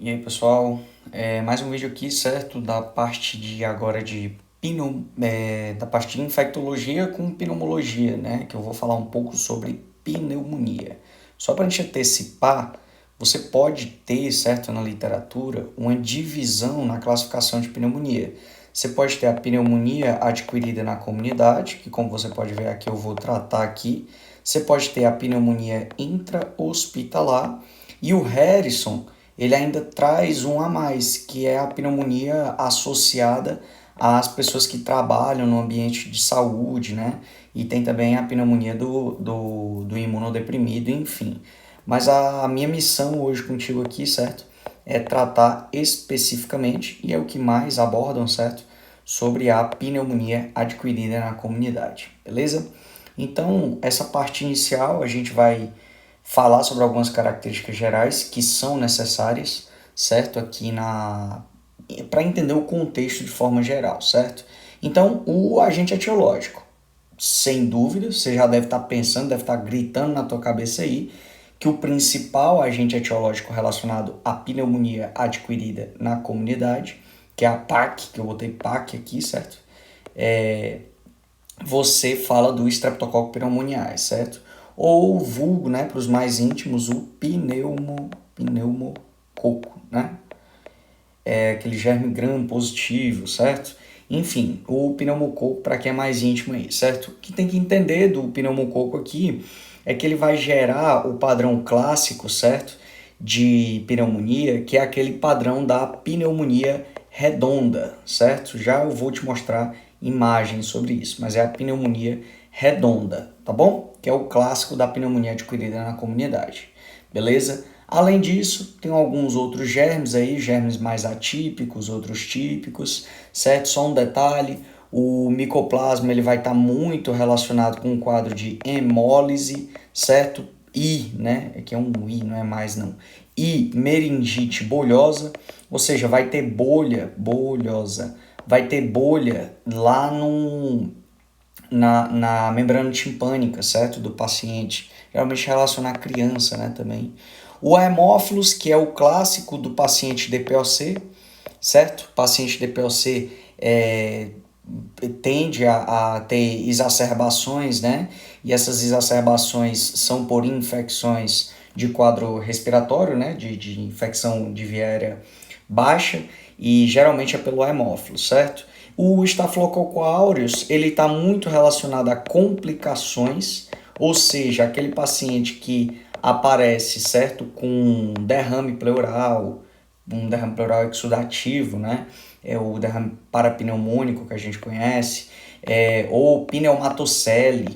E aí, pessoal, mais um vídeo aqui, certo? Da parte de agora da parte de infectologia com pneumologia, né? Que eu vou falar um pouco sobre pneumonia. Só para a gente antecipar, você pode ter, certo, na literatura, uma divisão na classificação de pneumonia. Você pode ter a pneumonia adquirida na comunidade, que como você pode ver aqui, eu vou tratar aqui. Você pode ter a pneumonia intra-hospitalar e o Harrison ele ainda traz um a mais, que é a pneumonia associada às pessoas que trabalham no ambiente de saúde, né? E tem também a pneumonia do imunodeprimido, enfim. Mas a minha missão hoje contigo aqui, certo? É tratar especificamente, e é o que mais abordam, certo? Sobre a pneumonia adquirida na comunidade, beleza? Então, essa parte inicial a gente vai falar sobre algumas características gerais que são necessárias, certo? Aqui na para entender o contexto de forma geral, certo? Então, o agente etiológico, sem dúvida, você já deve estar pensando, deve estar gritando na tua cabeça aí, que o principal agente etiológico relacionado à pneumonia adquirida na comunidade, que é a PAC, que eu botei PAC aqui, certo? Você fala do Streptococcus pneumoniae, certo? Ou vulgo, né, para os mais íntimos, o pneumococo, né? É aquele germe gram positivo, certo? Enfim, o pneumococo para quem é mais íntimo aí, certo? O que tem que entender do pneumococo aqui é que ele vai gerar o padrão clássico, certo? De pneumonia, que é aquele padrão da pneumonia redonda, certo? Já eu vou te mostrar imagens sobre isso, mas é a pneumonia redonda, tá bom? Que é o clássico da pneumonia adquirida na comunidade, beleza? Além disso, tem alguns outros germes aí, germes mais atípicos, outros típicos, certo? Só um detalhe, o micoplasma ele vai estar muito relacionado com o quadro de hemólise, certo? I, né? Aqui é um I, não é mais não. E meningite bolhosa, ou seja, vai ter bolhosa, vai ter bolha lá na membrana timpânica, certo? Do paciente. Geralmente relaciona a criança, né, também. O hemófilos, que é o clássico do paciente DPOC, certo? O paciente DPOC tende a ter exacerbações, né? E essas exacerbações são por infecções de quadro respiratório, né? De infecção de via aérea baixa e geralmente é pelo hemófilo, certo? O Staphylococcus aureus, ele está muito relacionado a complicações, ou seja, aquele paciente que aparece, certo, com derrame pleural, um derrame pleural exudativo, né? É o derrame parapneumônico que a gente conhece, ou pneumatocele,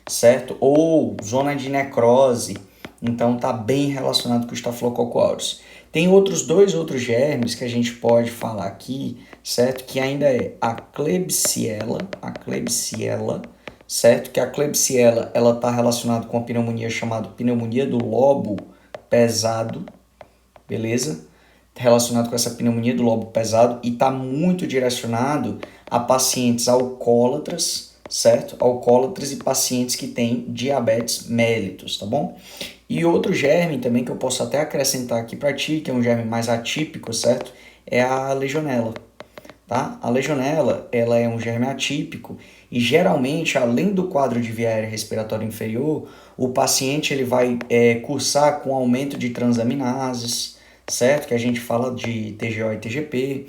certo? Ou zona de necrose. Então tá bem relacionado com o Staphylococcus aureus. Tem dois outros germes que a gente pode falar aqui, certo? Que ainda é a Klebsiella, certo? Que a Klebsiella, ela tá relacionada com a pneumonia chamada pneumonia do lobo pesado, beleza? Relacionado com essa pneumonia do lobo pesado e está muito direcionado a pacientes alcoólatras, certo? Alcoólatras e pacientes que têm diabetes mellitus, tá bom? E outro germe também que eu posso até acrescentar aqui para ti, que é um germe mais atípico, certo? É a legionela, tá? A legionela, ela é um germe atípico e geralmente, além do quadro de via aérea respiratória inferior, o paciente ele vai cursar com aumento de transaminases, certo? Que a gente fala de TGO e TGP,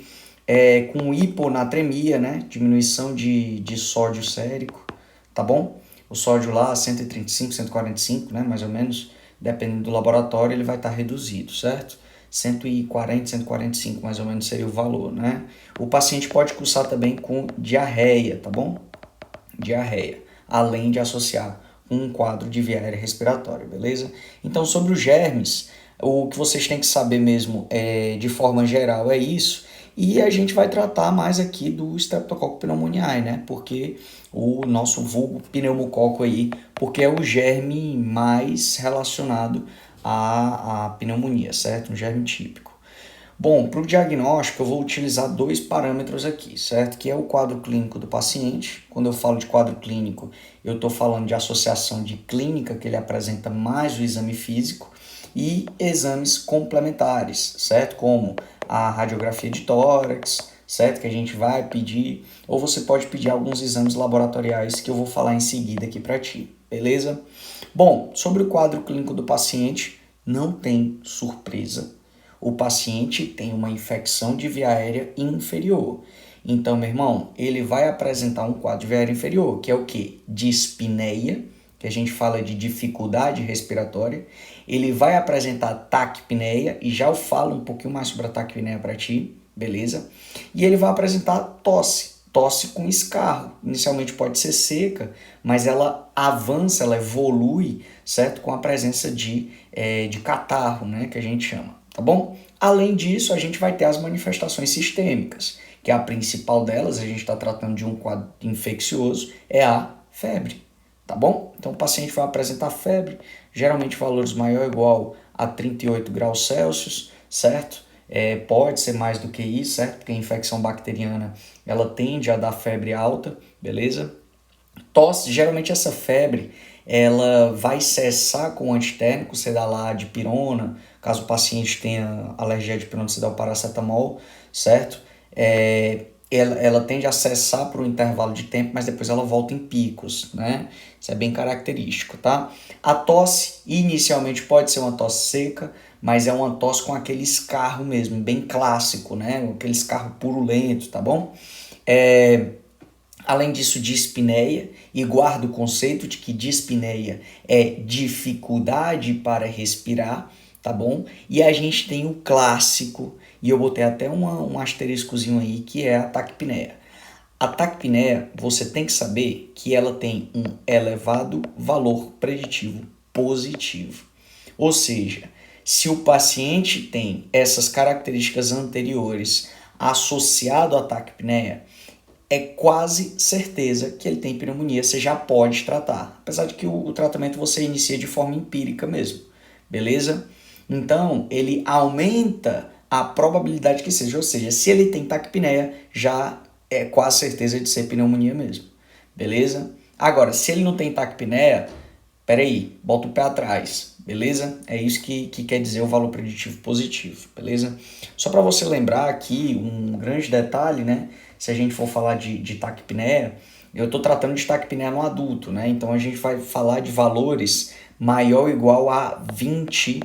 com hiponatremia, né? Diminuição de sódio sérico, tá bom? O sódio lá, 135, 145, né? Mais ou menos, dependendo do laboratório, ele vai estar reduzido, certo? 140, 145 mais ou menos seria o valor, né? O paciente pode cursar também com diarreia, tá bom? Diarreia, além de associar um quadro de via aérea respiratória, beleza? Então, sobre os germes, o que vocês têm que saber mesmo de forma geral é isso. E a gente vai tratar mais aqui do Streptococcus pneumoniae, né? Porque o nosso vulgo pneumococo aí, porque é o germe mais relacionado à pneumonia, certo? Um germe típico. Bom, para o diagnóstico eu vou utilizar dois parâmetros aqui, certo? Que é o quadro clínico do paciente. Quando eu falo de quadro clínico, eu estou falando de associação de clínica que ele apresenta mais o exame físico. e exames complementares, certo? Como a radiografia de tórax, certo? Que a gente vai pedir, ou você pode pedir alguns exames laboratoriais que eu vou falar em seguida aqui para ti, beleza? Bom, sobre o quadro clínico do paciente, não tem surpresa. O paciente tem uma infecção de via aérea inferior. Então, meu irmão, ele vai apresentar um quadro de via aérea inferior, que é o quê? Dispneia, que a gente fala de dificuldade respiratória. Ele vai apresentar taquipneia, e já eu falo um pouquinho mais sobre a taquipneia para ti, beleza? E ele vai apresentar tosse com escarro. Inicialmente pode ser seca, mas ela avança, ela evolui, certo? Com a presença de catarro, né? Que a gente chama, tá bom? Além disso, a gente vai ter as manifestações sistêmicas, que a principal delas, a gente está tratando de um quadro infeccioso, é a febre, tá bom? Então o paciente vai apresentar febre, geralmente valores maior ou igual a 38 graus Celsius, certo? Pode ser mais do que isso, certo? Porque a infecção bacteriana, ela tende a dar febre alta, beleza? Tosse, geralmente essa febre, ela vai cessar com o antitérmico, você dá lá dipirona, caso o paciente tenha alergia à dipirona, você dá o paracetamol, certo? Ela tende a cessar por um intervalo de tempo, mas depois ela volta em picos, né? Isso é bem característico, tá? A tosse, inicialmente, pode ser uma tosse seca, mas é uma tosse com aquele escarro mesmo, bem clássico, né? Aquele escarro purulento, tá bom? Além disso, dispneia, e guarda o conceito de que dispneia é dificuldade para respirar, tá bom? E a gente tem o clássico, e eu botei até um asteriscozinho aí, que é a taquipneia. A taquipneia, você tem que saber que ela tem um elevado valor preditivo positivo. Ou seja, se o paciente tem essas características anteriores associado à taquipneia, é quase certeza que ele tem pneumonia, você já pode tratar. Apesar de que o tratamento você inicia de forma empírica mesmo, beleza? Então, ele aumenta a probabilidade que seja, ou seja, se ele tem taquipneia, já é quase certeza de ser pneumonia mesmo, beleza? Agora, se ele não tem taquipneia, peraí, bota o pé atrás, beleza? É isso que quer dizer o valor preditivo positivo, beleza? Só para você lembrar aqui, um grande detalhe, né? Se a gente for falar de taquipneia, eu estou tratando de taquipneia no adulto, né? Então a gente vai falar de valores maior ou igual a 20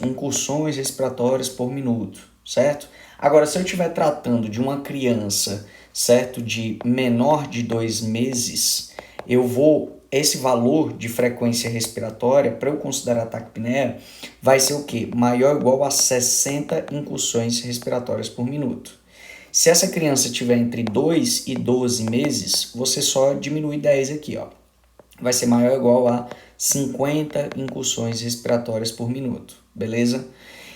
incursões respiratórias por minuto, certo? Agora, se eu estiver tratando de uma criança, certo, de menor de 2 meses, esse valor de frequência respiratória, para eu considerar a taquipneia, vai ser o quê? Maior ou igual a 60 incursões respiratórias por minuto. Se essa criança tiver entre 2 e 12 meses, você só diminui 10 aqui, ó. Vai ser maior ou igual a 50 incursões respiratórias por minuto, beleza?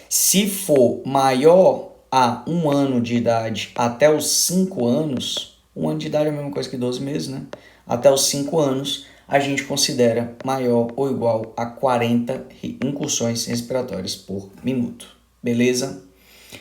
Se for maior a 1 ano de idade até os 5 anos, 1 ano de idade é a mesma coisa que 12 meses, né? Até os 5 anos, a gente considera maior ou igual a 40 incursões respiratórias por minuto, beleza?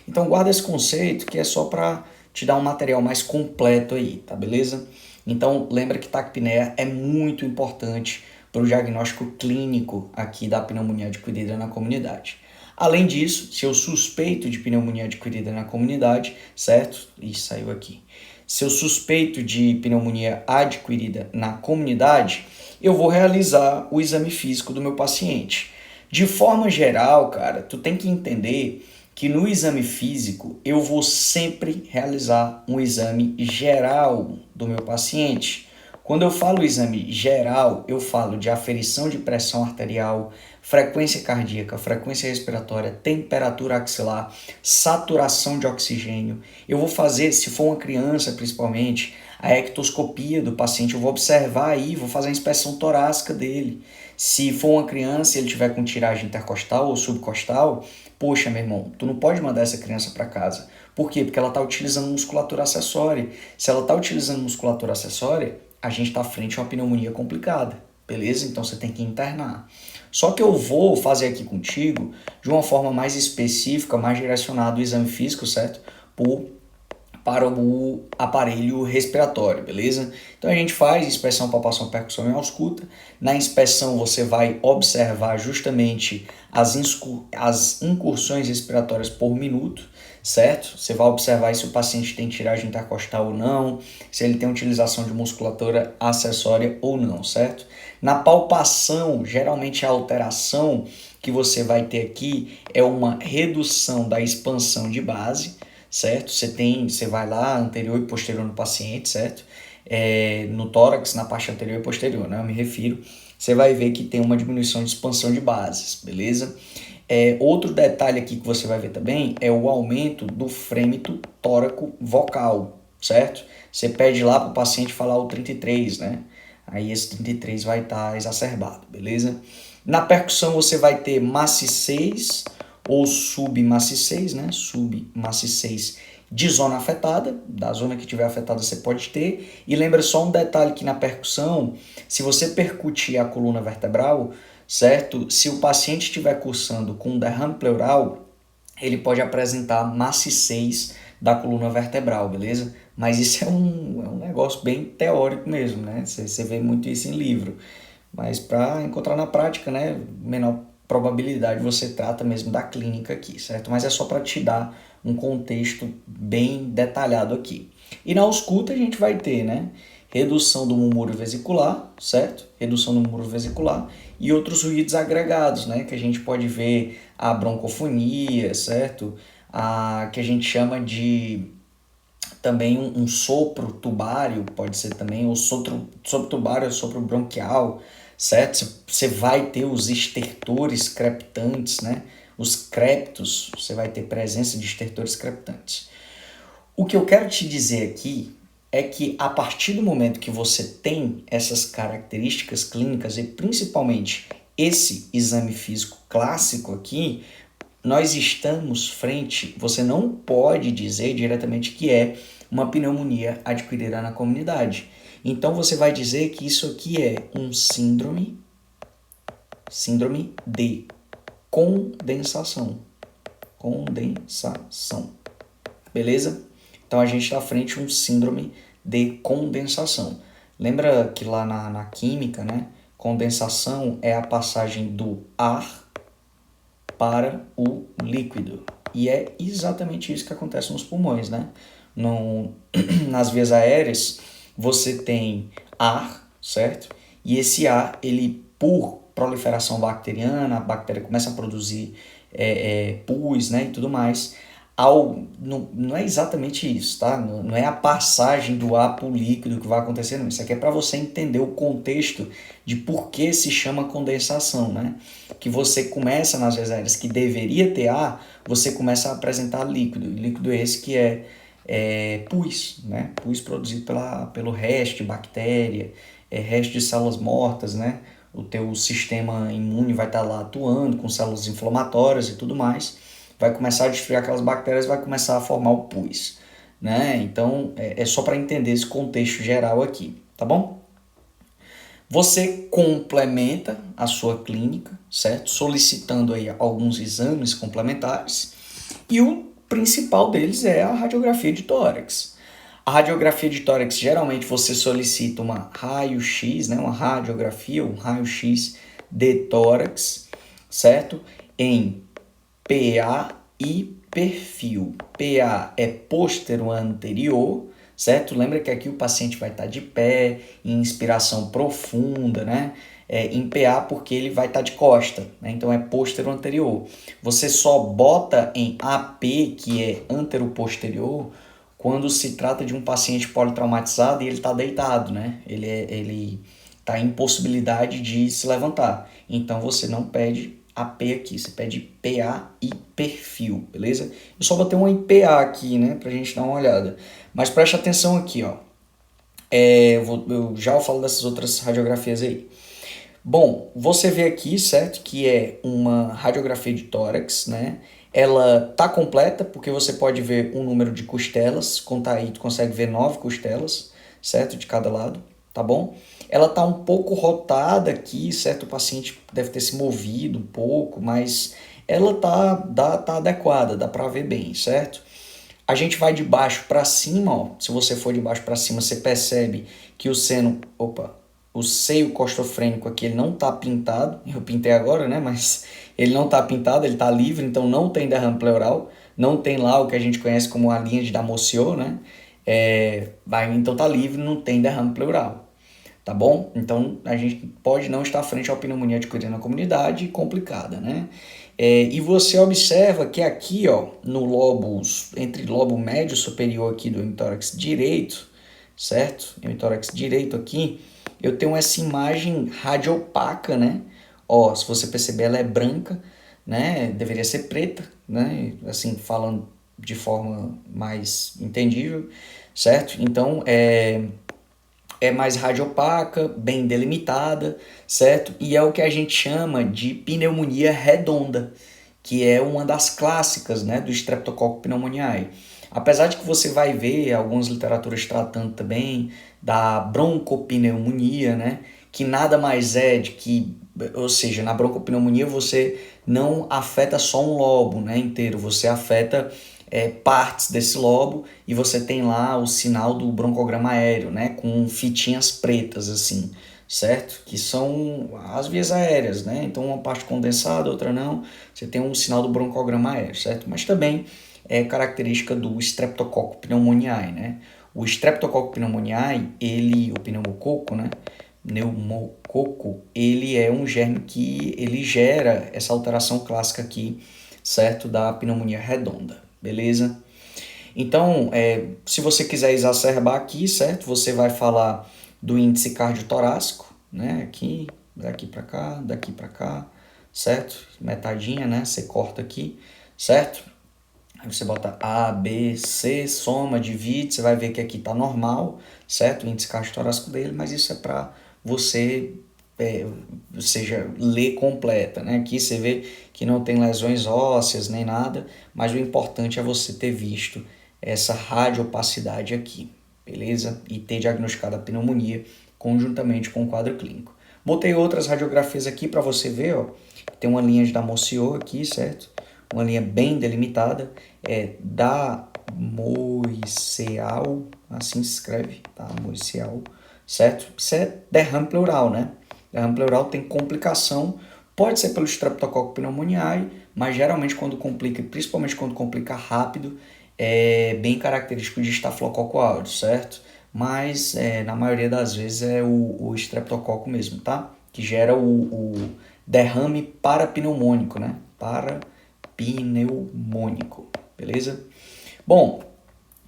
Então guarda esse conceito que é só para te dar um material mais completo aí, tá beleza? Então lembra que taquipneia é muito importante para o diagnóstico clínico aqui da pneumonia adquirida na comunidade. Além disso, se eu suspeito de pneumonia adquirida na comunidade, certo? Ih, saiu aqui. Se eu suspeito de pneumonia adquirida na comunidade, eu vou realizar o exame físico do meu paciente. De forma geral, cara, tu tem que entender que no exame físico eu vou sempre realizar um exame geral do meu paciente. Quando eu falo exame geral, eu falo de aferição de pressão arterial, frequência cardíaca, frequência respiratória, temperatura axilar, saturação de oxigênio. Eu vou fazer, se for uma criança principalmente, a ectoscopia do paciente, eu vou observar aí, vou fazer a inspeção torácica dele. Se for uma criança e ele tiver com tiragem intercostal ou subcostal, poxa, meu irmão, tu não pode mandar essa criança para casa. Por quê? Porque ela está utilizando musculatura acessória. Se ela está utilizando musculatura acessória, a gente está frente a uma pneumonia complicada, beleza? Então você tem que internar. Só que eu vou fazer aqui contigo de uma forma mais específica, mais direcionada o exame físico, certo? Por para o aparelho respiratório, beleza? Então a gente faz inspeção, palpação, percussão e ausculta. Na inspeção você vai observar justamente as incursões respiratórias por minuto, certo? Você vai observar se o paciente tem tiragem intercostal ou não, se ele tem utilização de musculatura acessória ou não, certo? Na palpação, geralmente a alteração que você vai ter aqui é uma redução da expansão de base, certo? Você vai lá anterior e posterior no paciente, certo? No tórax, na parte anterior e posterior, né? Eu me refiro. Você vai ver que tem uma diminuição de expansão de bases, beleza? Outro detalhe aqui que você vai ver também é o aumento do frêmito tóraco vocal, certo? Você pede lá para o paciente falar o 33, né? Aí esse 33 vai estar exacerbado, beleza? Na percussão você vai ter maciçez ou submaciçez, né? Submaciçez de zona afetada, da zona que tiver afetada você pode ter. E lembra só um detalhe que na percussão, se você percutir a coluna vertebral, certo? Se o paciente estiver cursando com derrame pleural, ele pode apresentar maciçez da coluna vertebral, beleza? Mas isso é um negócio bem teórico mesmo, né? Você vê muito isso em livro. Mas para encontrar na prática, né, menor probabilidade você trata mesmo da clínica aqui, certo? Mas é só para te dar um contexto bem detalhado aqui. E na ausculta a gente vai ter, né, redução do murmúrio vesicular, certo? Redução do murmúrio vesicular e outros ruídos agregados, né, que a gente pode ver a broncofonia, certo? Que a gente chama de também um sopro tubário, pode ser também, ou sopro tubário ou sopro bronquial, certo? Você vai ter os estertores crepitantes, né? Os creptos, você vai ter presença de estertores crepitantes. O que eu quero te dizer aqui é que a partir do momento que você tem essas características clínicas e principalmente esse exame físico clássico aqui, nós estamos frente, você não pode dizer diretamente que é uma pneumonia adquirida na comunidade. Então você vai dizer que isso aqui é um síndrome de condensação. Beleza? Então a gente está frente a um síndrome de condensação. Lembra que lá na química, né? Condensação é a passagem do ar para o líquido. E é exatamente isso que acontece nos pulmões, né? Nas vias aéreas, você tem ar, certo? E esse ar, ele, por proliferação bacteriana, a bactéria começa a produzir pus, né, e tudo mais. Não é exatamente isso, tá? Não é a passagem do ar para o líquido que vai acontecer, não. Isso aqui é para você entender o contexto de por que se chama condensação, né? Que você começa nas vias aéreas que deveria ter ar, você começa a apresentar líquido. Líquido esse que é pus, né? Pus produzido pelo resto de bactéria, resto de células mortas, né? O teu sistema imune vai estar lá atuando com células inflamatórias e tudo mais. Vai começar a destruir aquelas bactérias, vai começar a formar o pus, né? Então, é só para entender esse contexto geral aqui, tá bom? Você complementa a sua clínica, certo? Solicitando aí alguns exames complementares e o principal deles é a radiografia de tórax. A radiografia de tórax, geralmente você solicita uma raio-x, né? Uma radiografia, um raio-x de tórax, certo? Em PA e perfil. PA é póstero anterior, certo? Lembra que aqui o paciente vai estar de pé, em inspiração profunda, né? Em PA porque ele vai estar de costa, né? Então é póstero anterior. Você só bota em AP, que é antero-posterior, quando se trata de um paciente politraumatizado e ele está deitado, né? Ele está em impossibilidade de se levantar. Então você não pede AP aqui, você pede PA e perfil, beleza? Eu só botei um IPA aqui, né, pra gente dar uma olhada. Mas preste atenção aqui, ó. Eu já falo dessas outras radiografias aí. Bom, você vê aqui, certo, que é uma radiografia de tórax, né? Ela tá completa porque você pode ver um número de costelas, contar aí, tu consegue ver 9 costelas, certo, de cada lado, tá bom? Ela tá um pouco rotada aqui, certo? O paciente deve ter se movido um pouco, mas ela tá adequada, dá para ver bem, certo? A gente vai de baixo para cima, ó. Se você for de baixo para cima, você percebe que o seio costofrênico aqui ele não está pintado. Eu pintei agora, né? Mas ele não está pintado, ele está livre, então não tem derrame pleural. Não tem lá o que a gente conhece como a linha de Damoiseau, né? Então tá livre, não tem derrame pleural. Tá bom? Então a gente pode não estar frente à pneumonia adquirida na comunidade complicada, né? E você observa que aqui, ó, no lobo, entre lobo médio e superior aqui do hemitórax direito, certo? Hemitórax direito aqui, eu tenho essa imagem radiopaca, né? Ó, se você perceber, ela é branca, né? Deveria ser preta, né? Assim, falando de forma mais entendível, certo? Então, é mais radiopaca, bem delimitada, certo? E é o que a gente chama de pneumonia redonda, que é uma das clássicas, né, do Streptococcus pneumoniae. Apesar de que você vai ver algumas literaturas tratando também da broncopneumonia, né, que nada mais é de que, ou seja, na broncopneumonia você não afeta só um lobo, né, inteiro, você afeta partes desse lobo e você tem lá o sinal do broncograma aéreo, né, com fitinhas pretas assim, certo? Que são as vias aéreas, né? Então uma parte condensada, outra não. Você tem um sinal do broncograma aéreo, certo? Mas também é característica do Streptococcus pneumoniae, né? O Streptococcus pneumoniae, o pneumococo, né? Pneumococo, ele é um germe que ele gera essa alteração clássica aqui, certo? Da pneumonia redonda, beleza? Então, se você quiser exacerbar aqui, certo? Você vai falar do índice cardiotorácico, né? Aqui, daqui para cá, certo? Metadinha, né? Você corta aqui, certo? Aí você bota A, B, C, soma, divide, você vai ver que aqui tá normal, certo? O índice cardiotorácico dele, mas isso é para você, ou seja, ler completa, né? Aqui você vê que não tem lesões ósseas nem nada, mas o importante é você ter visto essa radiopacidade aqui, beleza? E ter diagnosticado a pneumonia conjuntamente com o quadro clínico. Botei outras radiografias aqui para você ver, ó. Tem uma linha de Damoiseau aqui, certo? Uma linha bem delimitada, Damoiseau, assim se escreve, Damoiseau, certo? Isso é derrame pleural, né? Derrame pleural tem complicação, pode ser pelo Streptococcus pneumoniae, mas geralmente quando complica, principalmente quando complica rápido, é bem característico de Staphylococcus aureus, certo? Mas na maioria das vezes é o Streptococcus mesmo, tá? Que gera o derrame parapneumônico, né? Parapneumônico, beleza? Bom,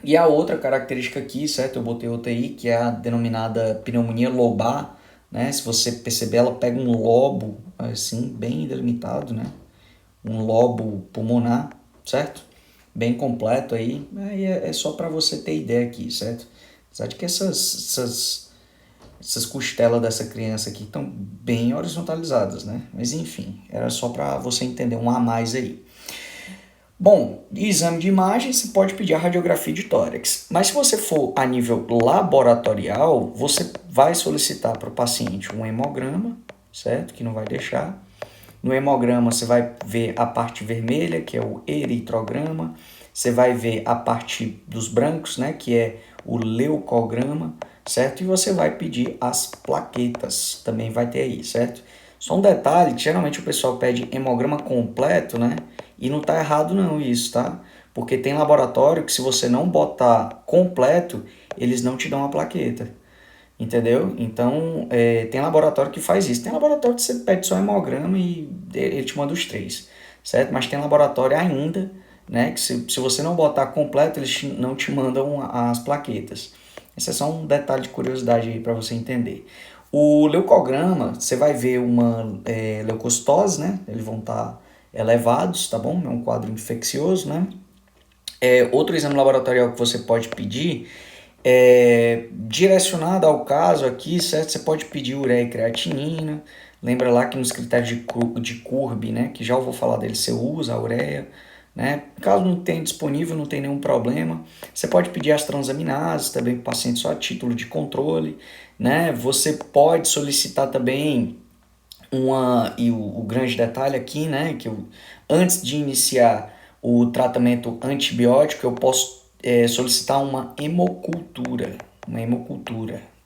e a outra característica aqui, certo? Eu botei outra aí, que é a denominada pneumonia lobar, né? Se você perceber, ela pega um lobo, assim, bem delimitado, né? Um lobo pulmonar, certo? Bem completo aí. Aí é só para você ter ideia aqui, certo? Apesar de que essas costelas dessa criança aqui estão bem horizontalizadas, né? Mas enfim, era só para você entender um a mais aí. Bom, de exame de imagem, você pode pedir a radiografia de tórax. Mas se você for a nível laboratorial, você vai solicitar para o paciente um hemograma, certo? Que não vai deixar. No hemograma você vai ver a parte vermelha, que é o eritrograma. Você vai ver a parte dos brancos, né? Que é o leucograma, certo? E você vai pedir as plaquetas, também vai ter aí, certo? Só um detalhe, que geralmente o pessoal pede hemograma completo, né? E não tá errado não isso, tá? Porque tem laboratório que se você não botar completo, eles não te dão a plaqueta, entendeu? Então, tem laboratório que faz isso. Tem laboratório que você pede só hemograma e ele te manda os três, certo? Mas tem laboratório ainda, né? Que se você não botar completo, eles não te mandam as plaquetas. Esse é só um detalhe de curiosidade aí para você entender. O leucograma, você vai ver uma leucocitose, né? Eles vão estar elevados, tá bom? É um quadro infeccioso, né? Outro exame laboratorial que você pode pedir direcionado ao caso aqui, certo? Você pode pedir ureia e creatinina. Lembra lá que nos critérios de CURB, né? Que já eu vou falar dele, você usa a ureia, né? Caso não tenha disponível, não tem nenhum problema. Você pode pedir as transaminases também para o paciente só a título de controle, né? Você pode solicitar também o grande detalhe aqui, né? Que antes de iniciar o tratamento antibiótico, solicitar uma hemocultura,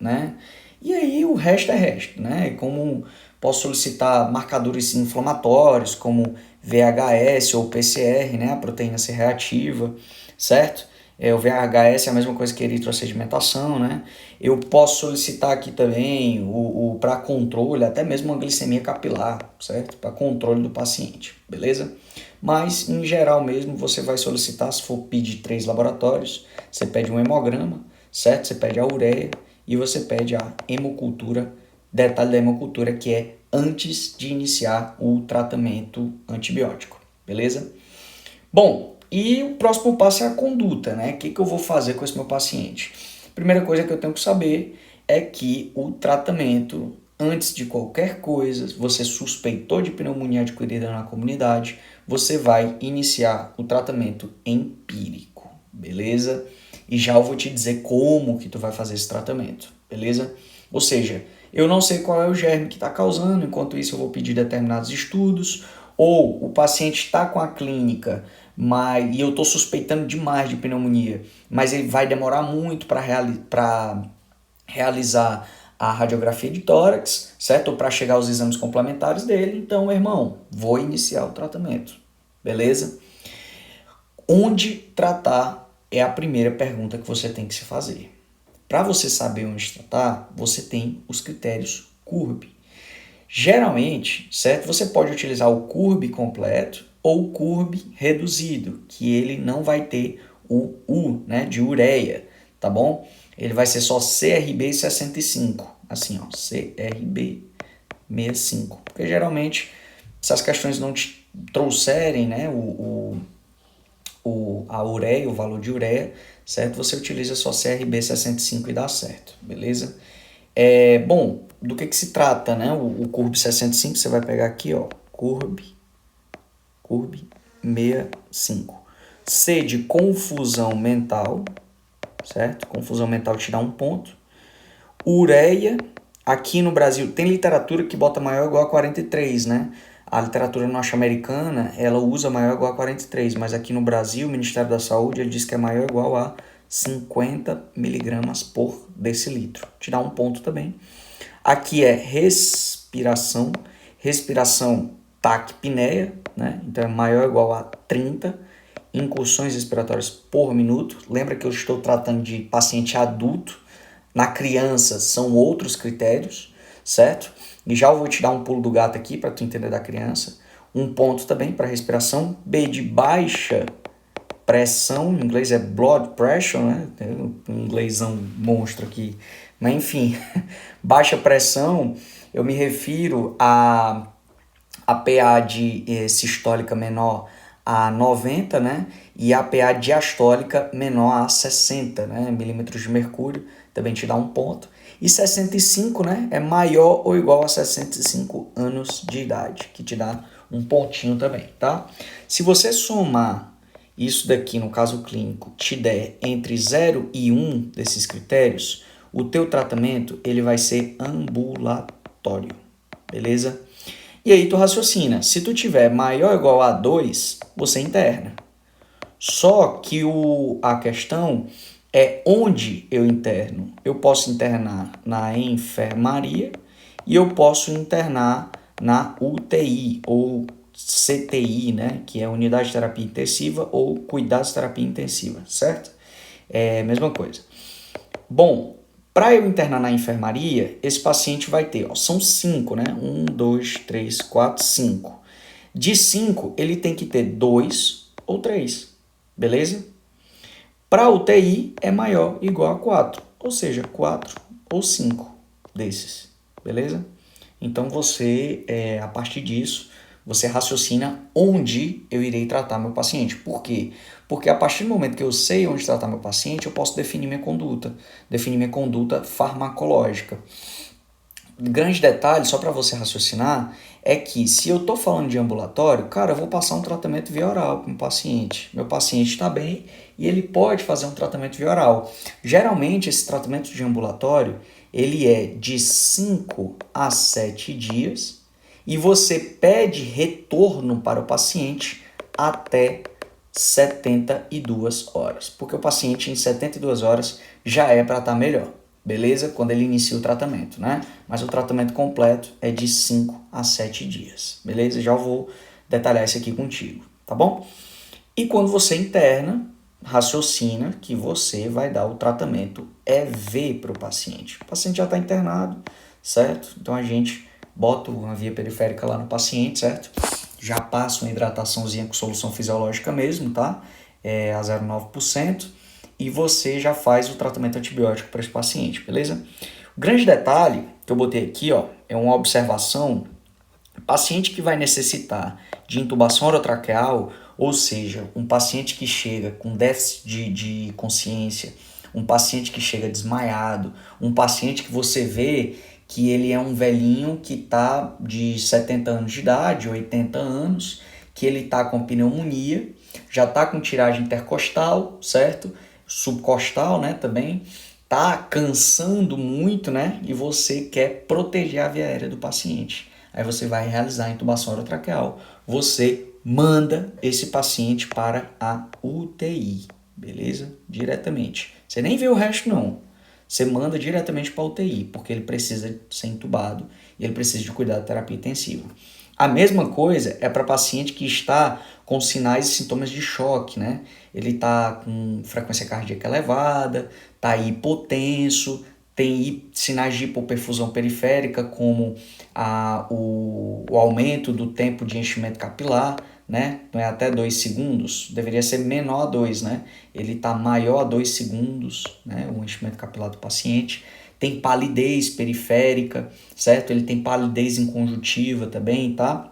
né? E aí o resto é resto, né? Como posso solicitar marcadores inflamatórios, como VHS ou PCR, né? A proteína C reativa, certo? O VHS é a mesma coisa que eritrossedimentação, né? Eu posso solicitar aqui também para controle, até mesmo uma glicemia capilar, certo? Para controle do paciente, beleza? Mas, em geral mesmo, você vai solicitar, se for pedir 3 laboratórios, você pede um hemograma, certo? Você pede a ureia e você pede a hemocultura. Detalhe da hemocultura que é antes de iniciar o tratamento antibiótico, beleza? Bom, e o próximo passo é a conduta, né? O que eu vou fazer com esse meu paciente? Primeira coisa que eu tenho que saber é que o tratamento, antes de qualquer coisa, você suspeitou de pneumonia adquirida na comunidade, você vai iniciar o tratamento empírico, beleza? E já eu vou te dizer como que tu vai fazer esse tratamento, beleza? Ou seja, eu não sei qual é o germe que está causando, enquanto isso eu vou pedir determinados estudos, ou o paciente está com a clínica, e eu estou suspeitando demais de pneumonia, mas ele vai demorar muito para realizar a radiografia de tórax, certo? Ou para chegar aos exames complementares dele, então, meu irmão, vou iniciar o tratamento, beleza? Onde tratar é a primeira pergunta que você tem que se fazer. Para você saber onde tratar, você tem os critérios CURB. Geralmente, certo? Você pode utilizar o CURB completo ou o CURB reduzido, que ele não vai ter o U, né, de ureia, tá bom? Ele vai ser só CRB 65, assim, ó, CRB 65. Porque geralmente, se as questões não te trouxerem, né, a ureia, o valor de ureia, certo? Você utiliza só CRB 65 e dá certo, beleza? Bom, do que se trata, né? O CURB 65, você vai pegar aqui, ó, CURB 65. C de confusão mental, certo? Confusão mental te dá 1 ponto. Ureia, aqui no Brasil, tem literatura que bota maior ou igual a 43, né? A literatura norte-americana, ela usa maior ou igual a 43, mas aqui no Brasil, o Ministério da Saúde, ele diz que é maior ou igual a 50 miligramas por decilitro. Te dá 1 ponto também. Aqui é respiração, taquipneia, né? Então é maior ou igual a 30 incursões respiratórias por minuto. Lembra que eu estou tratando de paciente adulto. Na criança são outros critérios, certo? E já eu vou te dar um pulo do gato aqui para tu entender da criança. 1 ponto também para respiração. B de baixa pressão, em inglês é blood pressure, né? Tem um inglêsão monstro aqui. Mas enfim, baixa pressão, eu me refiro a PA sistólica menor a 90, né? E a PA diastólica menor a 60, né? Milímetros de mercúrio, também te dá 1 ponto. E 65, né? É maior ou igual a 65 anos de idade, que te dá 1 pontinho também, tá? Se você somar isso daqui, no caso clínico, te der entre 0 e 1 desses critérios, o teu tratamento ele vai ser ambulatório, beleza? E aí tu raciocina, se tu tiver maior ou igual a 2, você interna. Só que a questão é onde eu interno. Eu posso internar na enfermaria e eu posso internar na UTI ou CTI, né, que é Unidade de Terapia Intensiva ou Cuidados de Terapia Intensiva, certo? É a mesma coisa. Bom, para eu internar na enfermaria, esse paciente vai ter, ó, são 5, né? 1, 2, 3, 4, 5. De 5, ele tem que ter 2 ou 3, beleza? Para UTI é maior ou igual a 4, ou seja, 4 ou 5 desses, beleza? Então você, a partir disso, você raciocina onde eu irei tratar meu paciente. Por quê? Porque a partir do momento que eu sei onde tratar meu paciente, eu posso definir minha conduta farmacológica. Grande detalhe, só para você raciocinar, é que se eu estou falando de ambulatório, cara, eu vou passar um tratamento via oral para o paciente. Meu paciente está bem e ele pode fazer um tratamento via oral. Geralmente, esse tratamento de ambulatório, ele é de 5 a 7 dias e você pede retorno para o paciente até 72 horas, porque o paciente em 72 horas já é para estar melhor, beleza? Quando ele inicia o tratamento, né? Mas o tratamento completo é de 5 a 7 dias, beleza? Já vou detalhar isso aqui contigo, tá bom? E quando você interna, raciocina que você vai dar o tratamento EV para o paciente. O paciente já está internado, certo? Então a gente bota uma via periférica lá no paciente, certo? Já passa uma hidrataçãozinha com solução fisiológica mesmo, tá? A 0,9%. E você já faz o tratamento antibiótico para esse paciente, beleza? O grande detalhe que eu botei aqui, ó, é uma observação. Paciente que vai necessitar de intubação orotraqueal, ou seja, um paciente que chega com déficit de consciência, um paciente que chega desmaiado, um paciente que você vê que ele é um velhinho que está de 70 anos de idade, 80 anos, que ele está com pneumonia, já está com tiragem intercostal, certo? Subcostal, né, também. Tá cansando muito, né? E você quer proteger a via aérea do paciente. Aí você vai realizar a intubação orotraqueal. Você manda esse paciente para a UTI, beleza? Diretamente. Você nem vê o resto, não. Você manda diretamente para a UTI, porque ele precisa ser intubado e ele precisa de cuidado de terapia intensiva. A mesma coisa é para paciente que está com sinais e sintomas de choque, né? Ele está com frequência cardíaca elevada, está hipotenso, tem sinais de hipoperfusão periférica, como o aumento do tempo de enchimento capilar, né? Não é até 2 segundos, deveria ser menor a 2, né? Ele está maior a 2 segundos, né? O enchimento capilar do paciente. Tem palidez periférica, certo? Ele tem palidez em conjuntiva também, tá?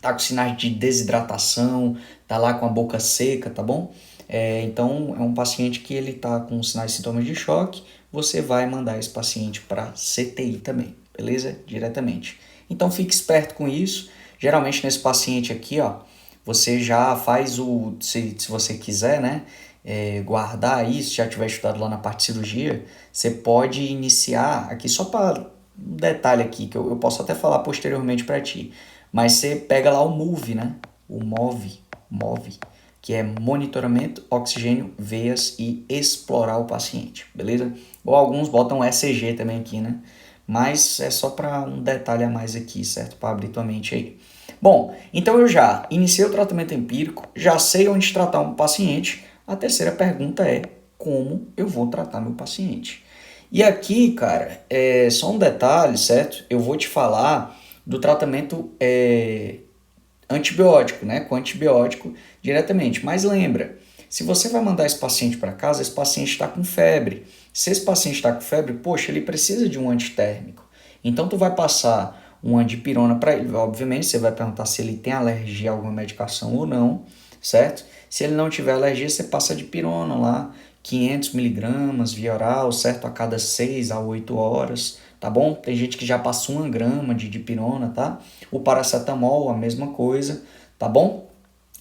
Tá com sinais de desidratação, tá lá com a boca seca, tá bom? Então, é um paciente que ele tá com sinais e sintomas de choque, você vai mandar esse paciente para CTI também, beleza? Diretamente. Então, fique esperto com isso. Geralmente, nesse paciente aqui, ó, você já faz se você quiser, né, guardar isso, já tiver estudado lá na parte de cirurgia, você pode iniciar aqui, só para um detalhe aqui, que eu posso até falar posteriormente para ti, mas você pega lá o MOVE, né, o MOVE, que é monitoramento, oxigênio, veias e explorar o paciente, beleza? Ou alguns botam ECG também aqui, né, mas é só para um detalhe a mais aqui, certo? Para abrir tua mente aí. Bom, então eu já iniciei o tratamento empírico, já sei onde tratar um paciente. A terceira pergunta é como eu vou tratar meu paciente. E aqui, cara, só um detalhe, certo? Eu vou te falar do tratamento antibiótico, né? Com antibiótico diretamente. Mas lembra, se você vai mandar esse paciente para casa, esse paciente está com febre. Se esse paciente está com febre, poxa, ele precisa de um antitérmico. Então tu vai passar uma dipirona para ele. Obviamente, você vai perguntar se ele tem alergia a alguma medicação ou não, certo? Se ele não tiver alergia, você passa a dipirona lá, 500 miligramas via oral, certo? A cada 6 a 8 horas, tá bom? Tem gente que já passa 1 grama de dipirona, tá? O paracetamol, a mesma coisa, tá bom?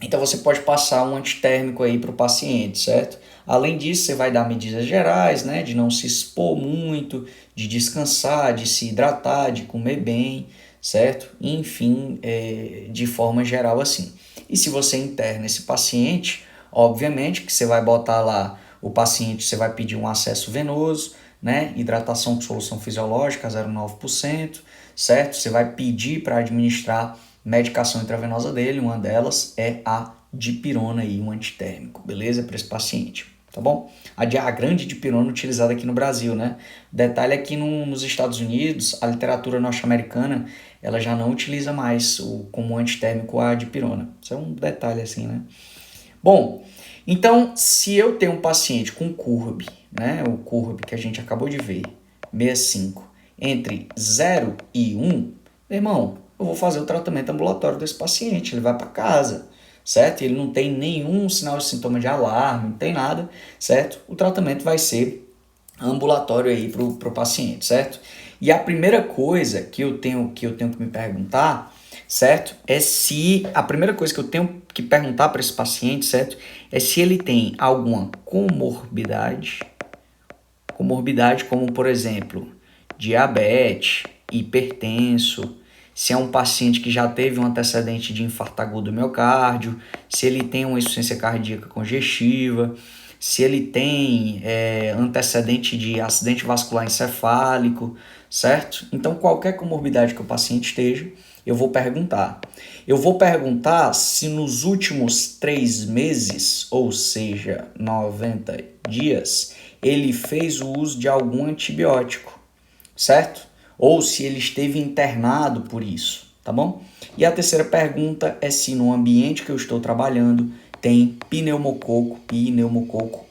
Então você pode passar um antitérmico aí para o paciente, certo? Além disso, você vai dar medidas gerais, né? De não se expor muito, de descansar, de se hidratar, de comer bem, certo? Enfim, de forma geral assim. E se você interna esse paciente, obviamente que você vai botar lá o paciente, você vai pedir um acesso venoso, né? Hidratação com solução fisiológica, 0,9%, certo? Você vai pedir para administrar medicação intravenosa dele, uma delas é a dipirona aí, um antitérmico, beleza? Para esse paciente, tá bom? A grande dipirona utilizada aqui no Brasil, né? Detalhe é que nos Estados Unidos, a literatura norte-americana, ela já não utiliza mais como antitérmico a dipirona. Isso é um detalhe assim, né? Bom, então, se eu tenho um paciente com CURB, né? O CURB que a gente acabou de ver, 65, entre 0 e 1, meu irmão, eu vou fazer o tratamento ambulatório desse paciente, ele vai para casa, certo? Ele não tem nenhum sinal de sintoma de alarme, não tem nada, certo? O tratamento vai ser ambulatório aí pro paciente, certo? E a primeira coisa que eu tenho que me perguntar, certo? A primeira coisa que eu tenho que perguntar para esse paciente, certo? É se ele tem alguma comorbidade como, por exemplo, diabetes, hipertenso, se é um paciente que já teve um antecedente de infarto agudo do miocárdio, se ele tem uma insuficiência cardíaca congestiva, se ele tem antecedente de acidente vascular encefálico, certo? Então, qualquer comorbidade que o paciente esteja, eu vou perguntar. Eu vou perguntar se nos últimos 3 meses, ou seja, 90 dias, ele fez o uso de algum antibiótico, certo? Ou se ele esteve internado por isso, tá bom? E a terceira pergunta é se no ambiente que eu estou trabalhando tem pneumococo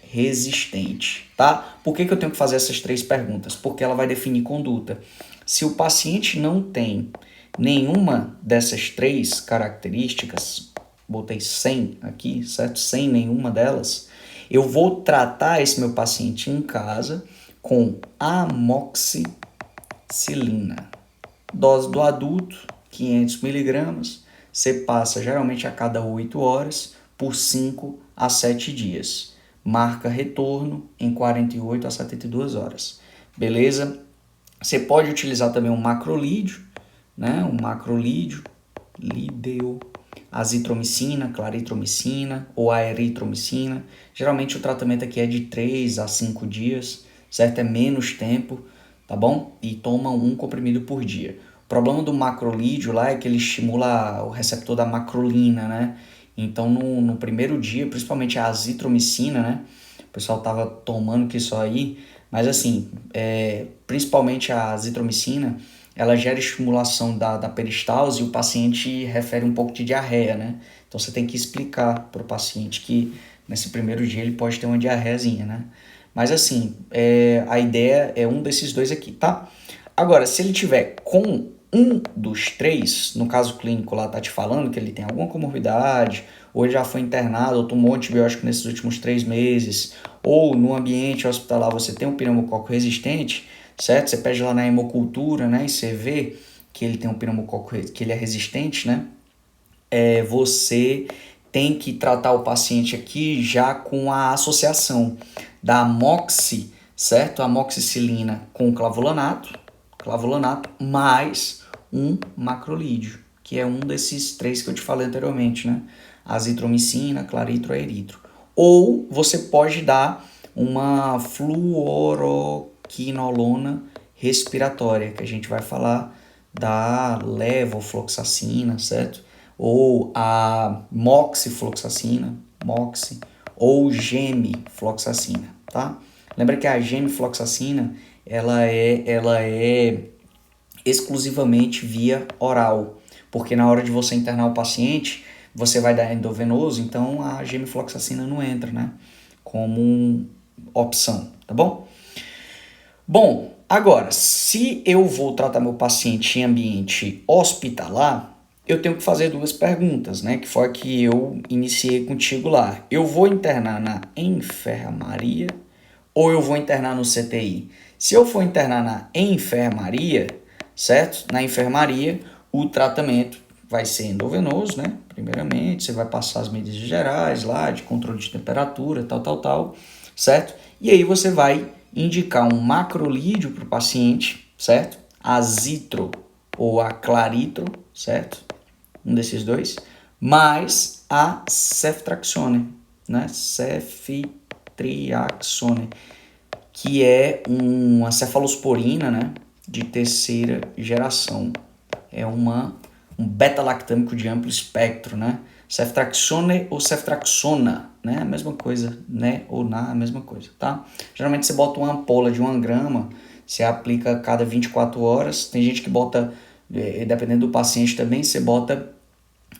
resistente, tá? Por que eu tenho que fazer essas 3 perguntas? Porque ela vai definir conduta. Se o paciente não tem nenhuma dessas 3 características, botei 100 aqui, certo? Sem nenhuma delas, eu vou tratar esse meu paciente em casa com amoxicilina. Dose do adulto, 500 miligramas, você passa geralmente a cada 8 horas por 5 a 7 dias. Marca retorno em 48 a 72 horas. Beleza? Você pode utilizar também um macrolídeo, né? Um macrolídeo, azitromicina, claritromicina ou a eritromicina. Geralmente o tratamento aqui é de 3 a 5 dias, certo? É menos tempo, tá bom? E toma um comprimido por dia. O problema do macrolídeo lá é que ele estimula o receptor da macrolina, né? Então no primeiro dia, principalmente a azitromicina, né? O pessoal tava tomando que isso aí, mas assim, principalmente a azitromicina, ela gera estimulação da peristalse e o paciente refere um pouco de diarreia, né? Então você tem que explicar para o paciente que nesse primeiro dia ele pode ter uma diarreazinha, né? Mas assim, a ideia é um desses 2 aqui, tá? Agora, se ele tiver com um dos 3, no caso clínico lá tá te falando que ele tem alguma comorbidade, ou ele já foi internado, ou tomou antibiótico nesses últimos 3 meses, ou no ambiente hospitalar você tem um pneumococo resistente, certo? Você pede lá na hemocultura, né, e você vê que ele tem um pneumococo, que ele é resistente, né? Você tem que tratar o paciente aqui já com a associação da amoxi, certo? Amoxicilina com clavulanato mais um macrolídeo, que é um desses 3 que eu te falei anteriormente, né? Azitromicina, claritro, eritro. Ou você pode dar uma fluoroquinolona respiratória, que a gente vai falar da levofloxacina, certo? Ou a moxifloxacina, ou gemifloxacina, tá? Lembra que a gemifloxacina, ela é exclusivamente via oral, porque na hora de você internar o paciente, você vai dar endovenoso, então a gemifloxacina não entra, né? Como opção, tá bom? Bom, agora, se eu vou tratar meu paciente em ambiente hospitalar, eu tenho que fazer 2 perguntas, né? Que foi a que eu iniciei contigo lá. Eu vou internar na enfermaria ou eu vou internar no CTI? Se eu for internar na enfermaria, certo? Na enfermaria, o tratamento vai ser endovenoso, né? Primeiramente, você vai passar as medidas gerais lá, de controle de temperatura, tal, certo? E aí você vai indicar um macrolídeo para o paciente, certo? A zitro ou a claritro, certo? Um desses 2, mais a ceftriaxone, né? Ceftriaxone, que é uma cefalosporina, né? De terceira geração. É um beta-lactâmico de amplo espectro, né? Ceftriaxone ou ceftriaxona, né? A mesma coisa, né? Ou a mesma coisa, tá? Geralmente você bota uma ampola de 1 grama, você aplica a cada 24 horas. Tem gente que bota, dependendo do paciente também, você bota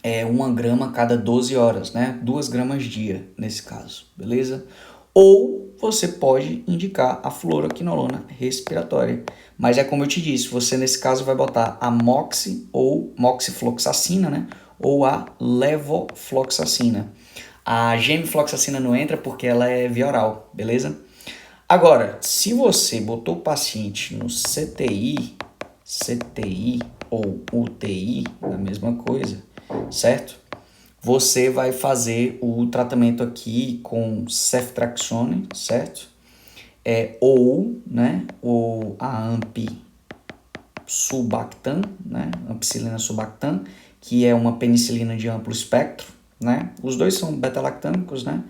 1 grama a cada 12 horas, né? 2 gramas dia, nesse caso, beleza? Ou você pode indicar a fluoroquinolona respiratória. Mas é como eu te disse, você nesse caso vai botar a moxi ou moxifloxacina, né? Ou a levofloxacina. A gemifloxacina não entra porque ela é via oral, beleza? Agora, se você botou o paciente no CTI ou UTI, a mesma coisa, certo? Você vai fazer o tratamento aqui com ceftriaxone, certo? Ou, né, ou a ampicilina subactam, né, ampicilina subactam, que é uma penicilina de amplo espectro, né? Os dois são beta-lactâmicos, né?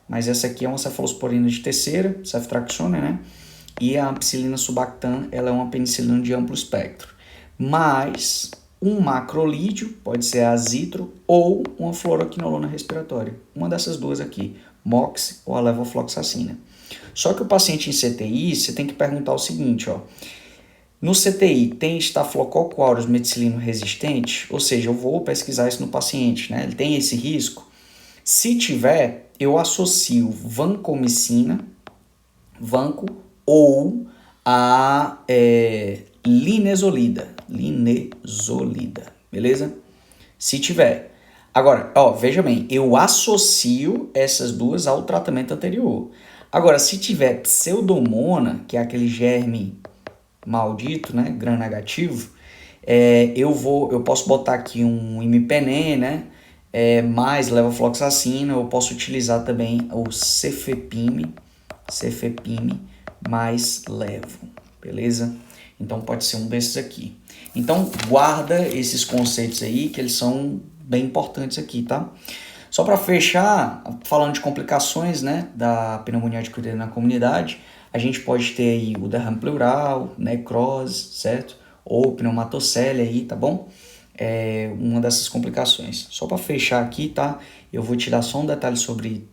Mas essa aqui é uma cefalosporina de terceira, ceftriaxone, né? E a ampicilina subactam, ela é uma penicilina de amplo espectro. Mas um macrolídeo, pode ser a azitro, ou uma fluoroquinolona respiratória. Uma dessas duas aqui, MOX ou a levofloxacina. Só que o paciente em CTI, você tem que perguntar o seguinte, ó. No CTI, tem Staphylococcus aureus meticilino resistente? Ou seja, eu vou pesquisar isso no paciente, né? Ele tem esse risco? Se tiver, eu associo vancomicina, vanco, ou a linezolida, beleza? Se tiver. Agora, ó, veja bem, eu associo essas duas ao tratamento anterior. Agora, se tiver pseudomona, que é aquele germe maldito, né, gram negativo, eu posso botar aqui um imipenem, né, mais levofloxacina, eu posso utilizar também o cefepime mais levo, beleza? Então pode ser um desses aqui. Então guarda esses conceitos aí, que eles são bem importantes aqui, tá? Só para fechar, falando de complicações, né, da pneumonia adquirida na comunidade, a gente pode ter aí o derrame pleural, necrose, certo? Ou pneumatocele aí, tá bom? Uma dessas complicações. Só para fechar aqui, tá? Eu vou te dar só um detalhe sobre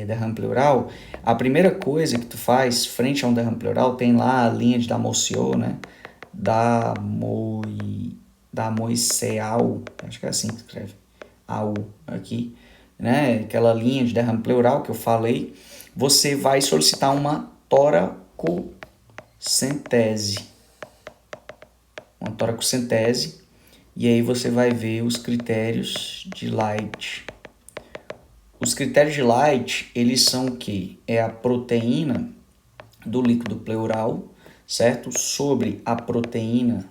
derrame pleural. A primeira coisa que tu faz frente a um derrame pleural, tem lá a linha de Damoiseau, né? Damoiseau, acho que é assim que escreve. AU aqui, né? Aquela linha de derrame pleural que eu falei. Você vai solicitar uma toracocentese. Uma toracocentese. E aí você vai ver os critérios de Light. Os critérios de Light, eles são o quê? É a proteína do líquido pleural, certo? Sobre a proteína,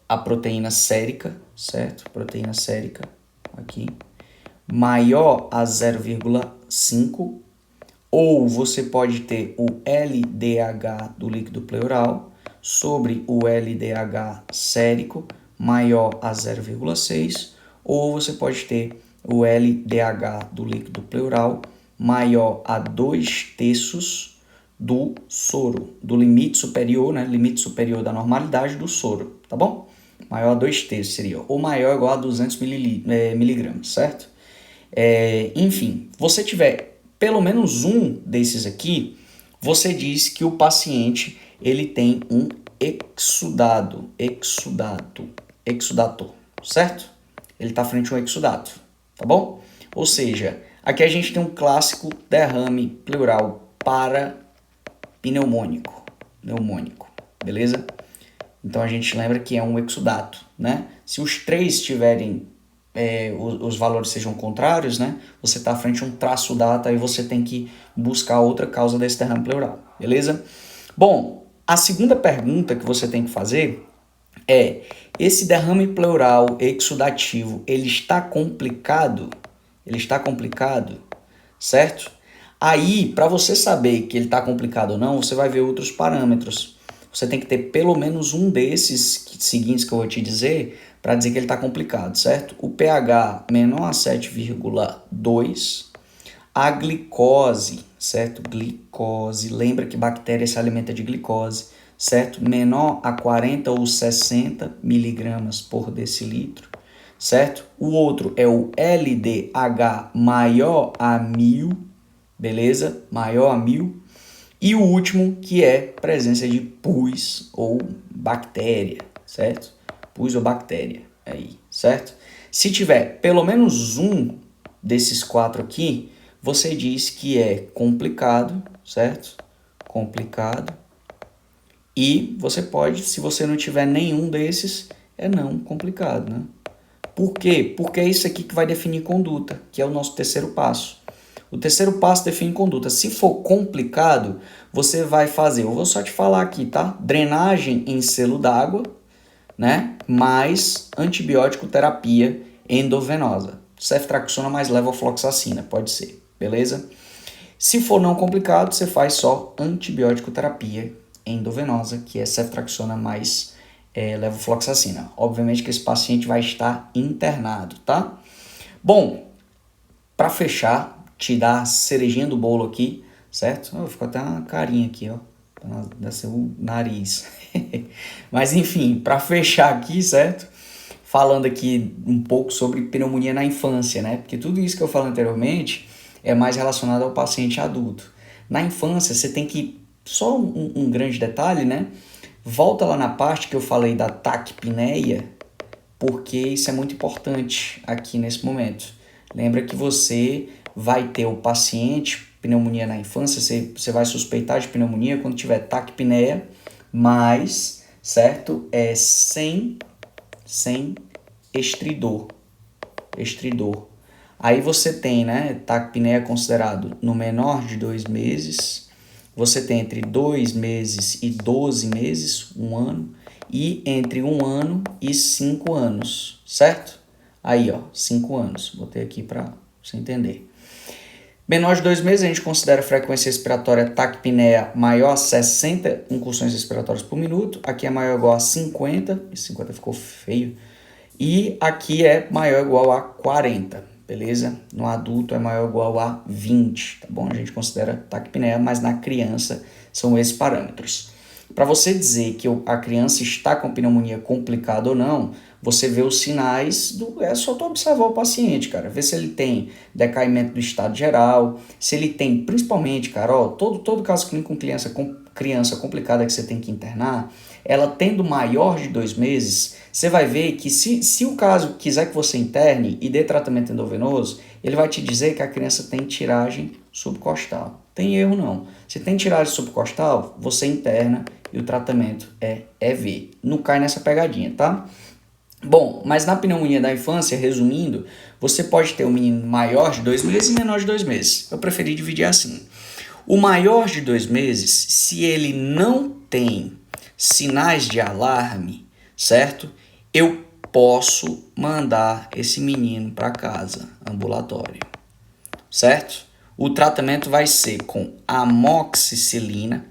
a proteína sérica, certo? Proteína sérica, aqui, maior a 0,5, ou você pode ter o LDH do líquido pleural sobre o LDH sérico, maior a 0,6, ou você pode ter o LDH do líquido pleural maior a 2/3 do soro, do limite superior, né? Limite superior da normalidade do soro, tá bom? Maior a 2/3 seria, ou maior ou igual a 200 miligramas, certo? Enfim, você tiver pelo menos um desses aqui, você diz que o paciente ele tem um exudato, certo? Ele está frente a um exudato, tá bom? Ou seja, aqui a gente tem um clássico derrame pleural pneumônico, beleza? Então a gente lembra que é um exudato, né? Se os três tiverem, os valores sejam contrários, né? Você está frente a um traço data e você tem que buscar outra causa desse derrame pleural, beleza? Bom, a segunda pergunta que você tem que fazer é: esse derrame pleural exudativo, ele está complicado? Ele está complicado, certo? Aí, para você saber que ele está complicado ou não, você vai ver outros parâmetros. Você tem que ter pelo menos um desses seguintes que eu vou te dizer para dizer que ele está complicado, certo? O pH menor a 7,2, a glicose, certo? Glicose, lembra que bactéria se alimenta de glicose, certo? Menor a 40 ou 60 miligramas por decilitro, certo? O outro é o LDH maior a 1000, beleza? Maior a 1000. E o último, que é presença de pus ou bactéria, certo? Pus ou bactéria, aí, certo? Se tiver pelo menos um desses quatro aqui, você diz que é complicado, certo? Complicado. E você pode, se você não tiver nenhum desses, é não complicado, né? Por quê? Porque é isso aqui que vai definir conduta, que é o nosso terceiro passo. O terceiro passo define conduta. Se for complicado, você vai fazer, eu vou só te falar aqui, tá? Drenagem em selo d'água, né? Mais antibiótico terapia endovenosa. Ceftriaxona mais levofloxacina, pode ser, beleza? Se for não complicado, você faz só antibiótico terapia endovenosa, que é ceftriaxona mais levofloxacina. Obviamente que esse paciente vai estar internado, tá? Bom, Para fechar, te dar a cerejinha do bolo aqui, certo? Ficou até uma carinha aqui, ó. Deve ser o nariz. Mas enfim, para fechar aqui, certo? Falando aqui um pouco sobre pneumonia na infância, né? Porque tudo isso que eu falo anteriormente é mais relacionado ao paciente adulto. Na infância, você tem que... Só um grande detalhe, né? Volta lá na parte que eu falei da taquipneia, porque isso é muito importante aqui nesse momento. Lembra que você vai ter o paciente, pneumonia na infância, você vai suspeitar de pneumonia quando tiver taquipneia, mas, certo? Sem estridor. Aí você tem, né, taquipneia considerado no menor de 2 meses, você tem entre 2 meses e 12 meses, 1 ano, e entre 1 ano e 5 anos, certo? Aí, ó, 5 anos. Botei aqui para você entender. Menor de 2 meses, a gente considera a frequência respiratória taquipneia maior a 60 incursões respiratórias por minuto. Aqui é maior ou igual a 50. Esse 50 ficou feio. E aqui é maior ou igual a 40, beleza? No adulto é maior ou igual a 20, tá bom? A gente considera taquipneia, mas na criança são esses parâmetros. Para você dizer que a criança está com pneumonia complicada ou não, você vê os sinais é só tu observar o paciente, cara. Ver se ele tem decaimento do estado geral, se ele tem, principalmente, cara, ó, todo caso clínico com criança complicada que você tem que internar, ela tendo maior de 2 meses, você vai ver que se o caso quiser que você interne e dê tratamento endovenoso, ele vai te dizer que a criança tem tiragem subcostal. Tem erro não. Se tem tiragem subcostal, você interna e o tratamento é EV. Não cai nessa pegadinha, tá? Bom, mas na pneumonia da infância, resumindo, você pode ter um menino maior de 2 meses e menor de 2 meses. Eu preferi dividir assim. O maior de 2 meses, se ele não tem sinais de alarme, certo? Eu posso mandar esse menino para casa, ambulatório, certo? O tratamento vai ser com amoxicilina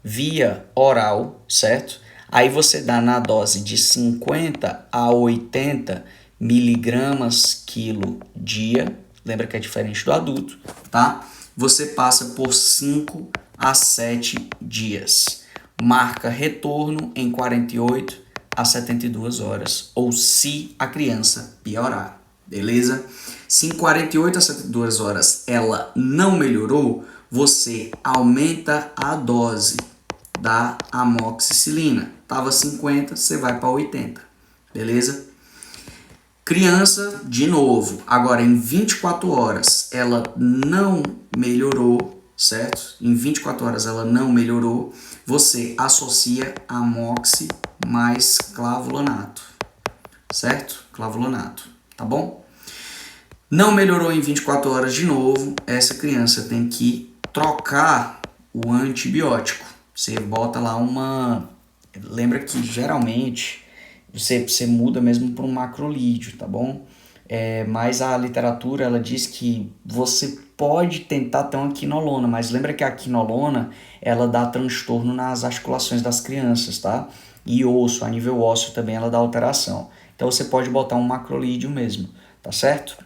via oral, certo? Aí você dá na dose de 50 a 80 miligramas quilo dia, lembra que é diferente do adulto, tá? Você passa por 5 a 7 dias. Marca retorno em 48 a 72 horas, ou se a criança piorar, beleza? Se em 48 a 72 horas ela não melhorou, você aumenta a dose da amoxicilina. Tava 50, você vai para 80, beleza? Criança, de novo, agora em 24 horas ela não melhorou, certo? Em 24 horas ela não melhorou, você associa amoxi mais clavulanato, certo? Clavulanato, tá bom? Não melhorou em 24 horas de novo, essa criança tem que trocar o antibiótico. Você bota lá uma... Lembra que geralmente você muda mesmo para um macrolídeo, tá bom? Mas a literatura ela diz que você pode tentar ter uma quinolona, mas lembra que a quinolona ela dá transtorno nas articulações das crianças, tá? E osso, a nível ósseo também ela dá alteração. Então você pode botar um macrolídeo mesmo, tá certo?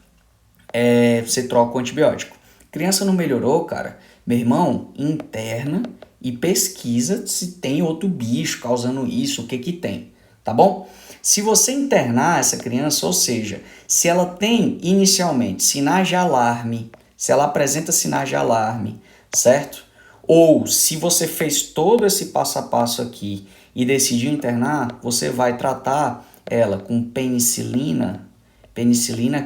Você troca o antibiótico. Criança não melhorou, cara, meu irmão, interna e pesquisa se tem outro bicho causando isso, o que que tem, tá bom? Se você internar essa criança, ou seja, se ela tem inicialmente sinais de alarme, se ela apresenta sinais de alarme, certo? Ou se você fez todo esse passo a passo aqui e decidiu internar, você vai tratar ela com penicilina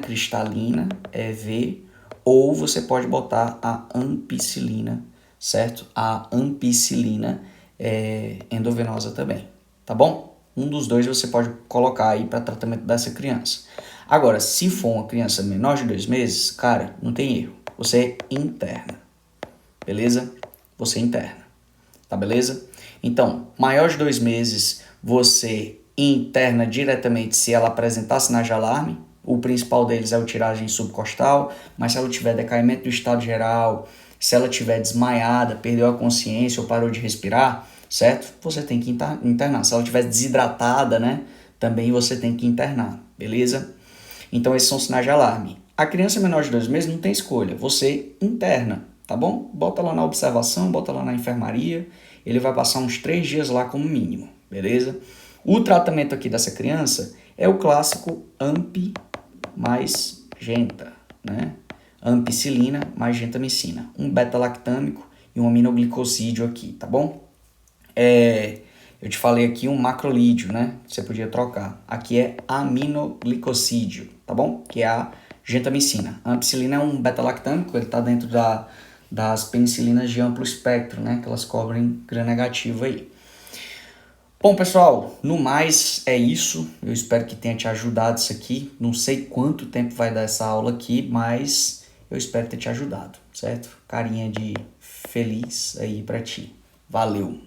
cristalina, EV, ou você pode botar a ampicilina, certo? A ampicilina endovenosa também, tá bom? Um dos dois você pode colocar aí para tratamento dessa criança. Agora, se for uma criança menor de 2 meses, cara, não tem erro. Você interna, beleza? Você interna, tá beleza? Então, maior de 2 meses, você interna diretamente se ela apresentar sinais de alarme. O principal deles é o tiragem subcostal, mas se ela tiver decaimento do estado geral, se ela tiver desmaiada, perdeu a consciência ou parou de respirar, certo? Você tem que internar. Se ela estiver desidratada, né? Também você tem que internar, beleza? Então esses são sinais de alarme. A criança menor de 2 meses não tem escolha, você interna, tá bom? Bota lá na observação, bota lá na enfermaria, ele vai passar uns 3 dias lá como mínimo, beleza? O tratamento aqui dessa criança é o clássico AMP mais genta, né? Ampicilina mais gentamicina, um beta-lactâmico e um aminoglicosídeo aqui, tá bom? Eu te falei aqui um macrolídeo, né? Você podia trocar. Aqui é aminoglicosídeo, tá bom? Que é a gentamicina. A ampicilina é um beta-lactâmico, ele tá dentro das penicilinas de amplo espectro, né? Que elas cobrem gram-negativo aí. Bom, pessoal, no mais é isso. Eu espero que tenha te ajudado isso aqui. Não sei quanto tempo vai dar essa aula aqui, mas eu espero ter te ajudado, certo? Carinha de feliz aí pra ti. Valeu!